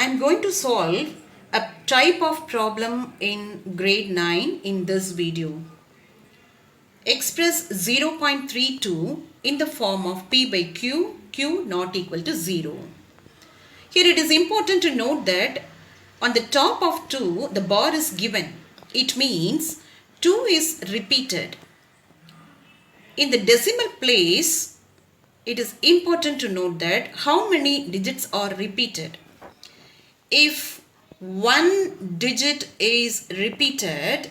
I'm going to solve a type of problem in grade 9 in this video. Express 0.32 in the form of P by Q, Q not equal to 0. Here it is important to note that on the top of 2, the bar is given. It means 2 is repeated. In the decimal place, it is important to note that how many digits are repeated. If one digit is repeated,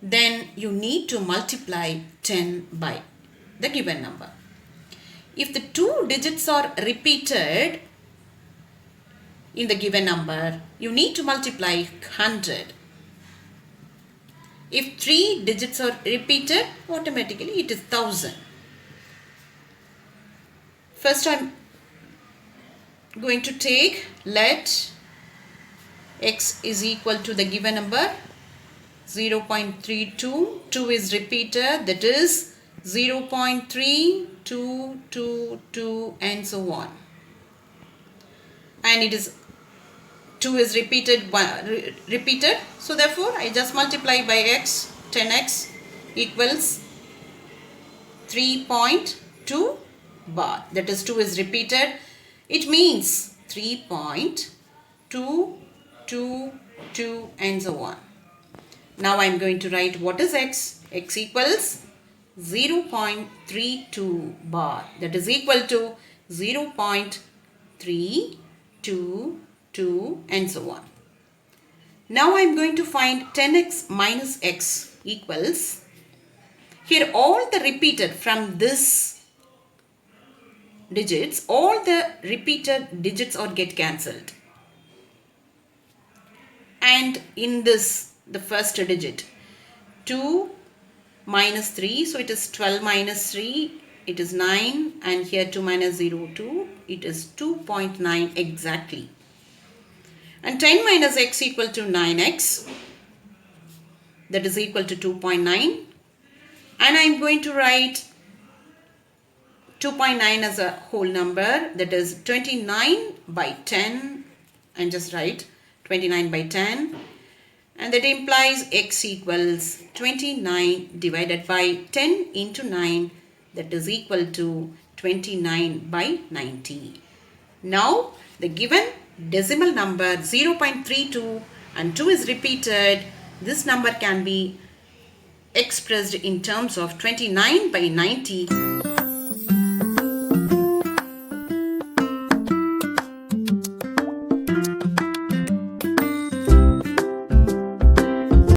then you need to multiply 10 by the given number. If the two digits are repeated in the given number, you need to multiply 100. If three digits are repeated, automatically it is 1000. First I'm going to take let x is equal to the given number 0.32, 2 is repeated, that is 0.3222 and so on, and it is 2 is repeated, so therefore I just multiply by x. 10x equals 3.2 bar, that is 2 is repeated, it means 3.222 and so on. Now I am going to write what is x. X equals 0.32 bar, that is equal to 0.322 and so on. Now I am going to find 10x minus x equals, here all the repeated from this digits, all the repeated digits are get cancelled, and in this the first digit 2 minus 3, so it is 12 minus 3, it is 9, and here 2 minus 0, 2, it is 2.9 exactly, and 10 minus x equal to 9x, that is equal to 2.9, and I am going to write 2.9 as a whole number, that is 29 by 10, and just write 29 by 10, and that implies x equals 29 divided by 10 into 9, that is equal to 29 by 90. Now the given decimal number 0.32 and 2 is repeated, this number can be expressed in terms of 29 by 90.